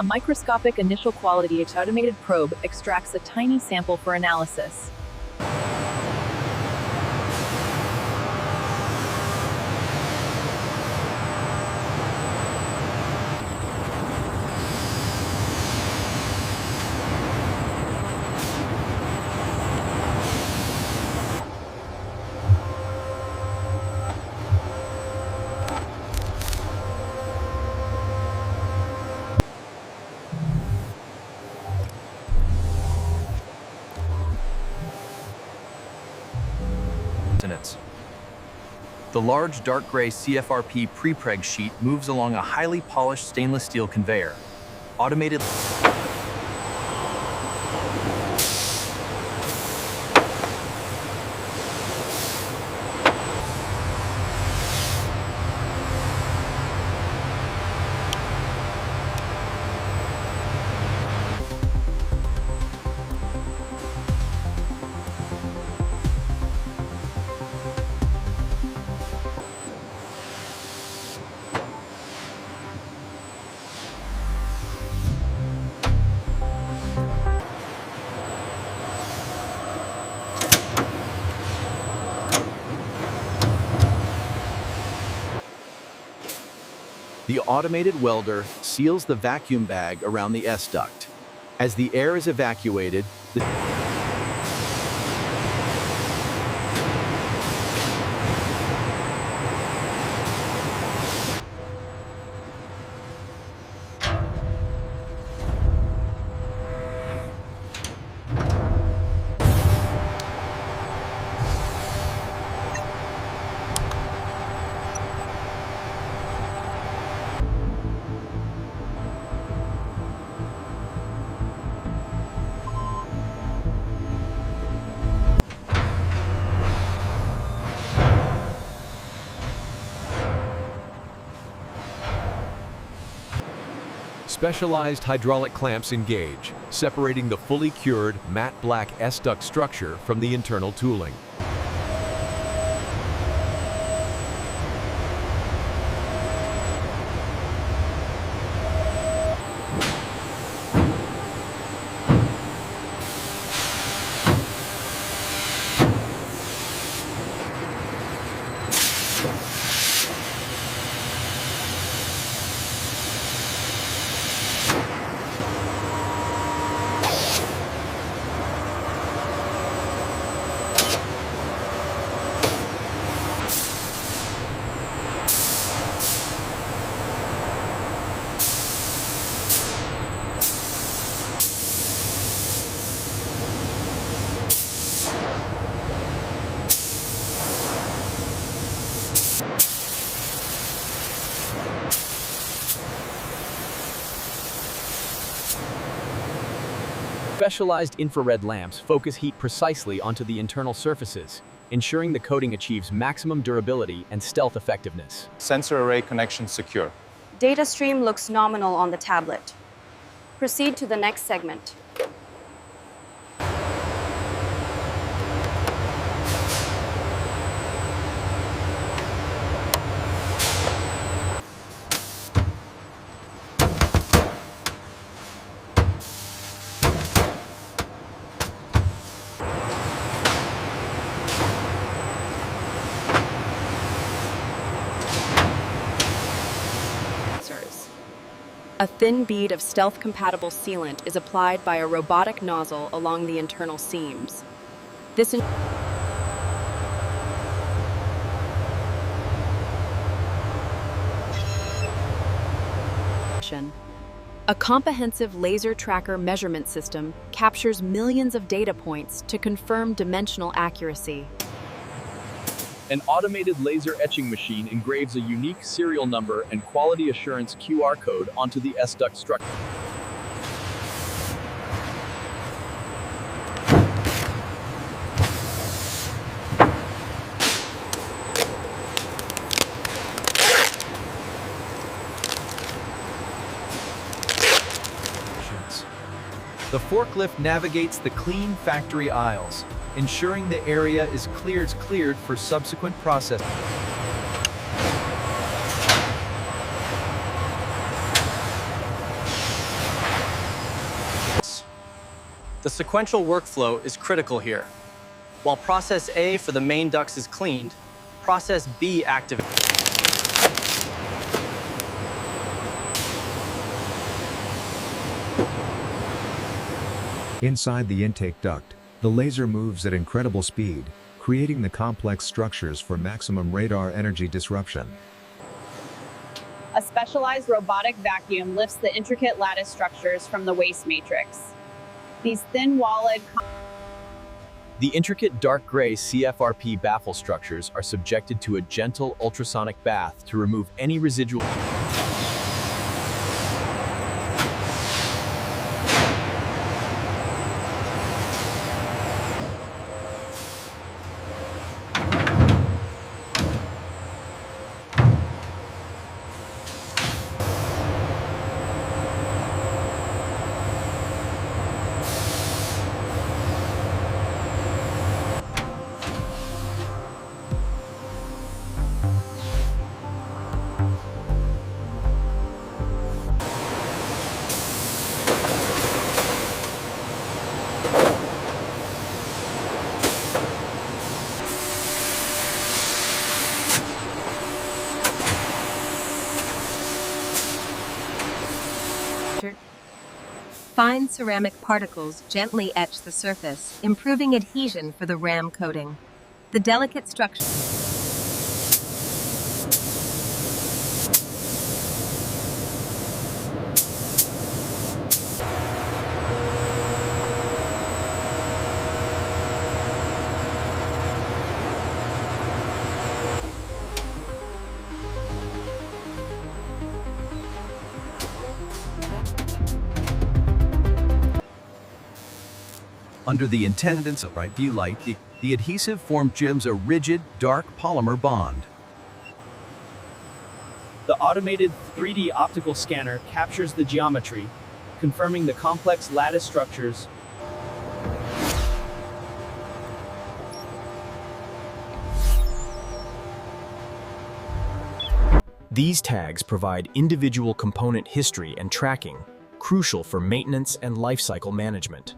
a microscopic initial quality automated probe extracts a tiny sample for analysis. The large dark gray CFRP prepreg sheet moves along a highly polished stainless steel conveyor. Automated The automated welder seals the vacuum bag around the S-duct. As the air is evacuated, Specialized hydraulic clamps engage, separating the fully cured matte black S-duct structure from the internal tooling. specialized infrared lamps focus heat precisely onto the internal surfaces, ensuring the coating achieves maximum durability and stealth effectiveness. Sensor array connection secure. Data stream looks nominal on the tablet. Proceed to the next segment. A thin bead of stealth-compatible sealant is applied by a robotic nozzle along the internal seams. This A comprehensive laser tracker measurement system captures millions of data points to confirm dimensional accuracy. An automated laser etching machine engraves a unique serial number and quality assurance QR code onto the S-duct structure. The forklift navigates the clean factory aisles, ensuring the area is cleared for subsequent processing. The sequential workflow is critical here. While process A for the main ducts is cleaned, process B activates. Inside the intake duct, the laser moves at incredible speed, creating the complex structures for maximum radar energy disruption. A specialized robotic vacuum lifts the intricate lattice structures from the waste matrix. These thin-walled, The intricate dark gray CFRP baffle structures are subjected to a gentle ultrasonic bath to remove any residual. Fine ceramic particles gently etch the surface, improving adhesion for the ram coating. The delicate structure. Under the intendance of bright view light, the adhesive forms a rigid, dark polymer bond. The automated 3D optical scanner captures the geometry, confirming the complex lattice structures. These tags provide individual component history and tracking, crucial for maintenance and lifecycle management.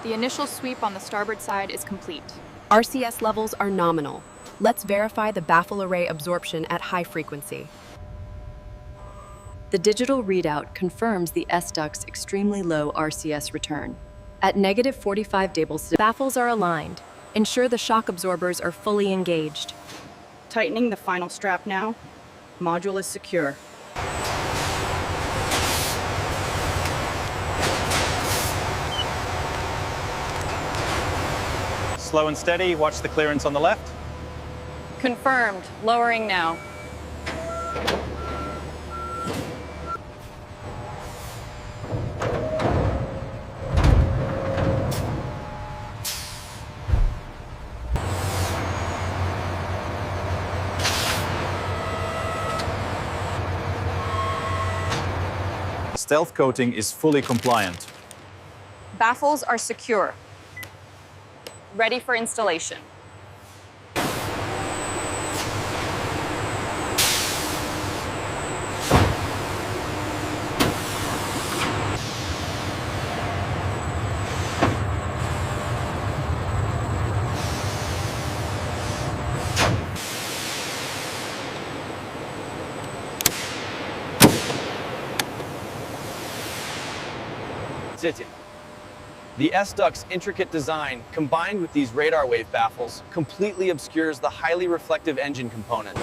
The initial sweep on the starboard side is complete. RCS levels are nominal. Let's verify the baffle array absorption at high frequency. The digital readout confirms the S-Duct's extremely low RCS return. At negative 45 dB, Baffles are aligned. Ensure the shock absorbers are fully engaged. Tightening the final strap now. Module is secure. Slow and steady, watch the clearance on the left. confirmed. Lowering now. stealth coating is fully compliant. Baffles are secure. Ready for installation. The S-Duct's intricate design, combined with these radar wave baffles, completely obscures the highly reflective engine component.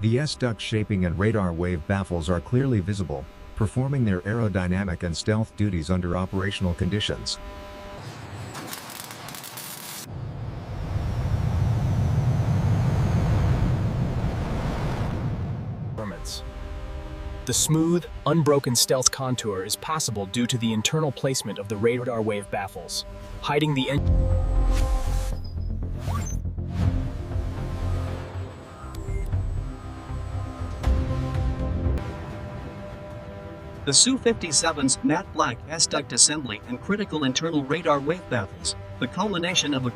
The S-Duct shaping and radar wave baffles are clearly visible, performing their aerodynamic and stealth duties under operational conditions. The smooth, unbroken stealth contour is possible due to the internal placement of the radar wave baffles, hiding the The Su-57's matte black S-duct assembly and critical internal radar wave baffles, the culmination of a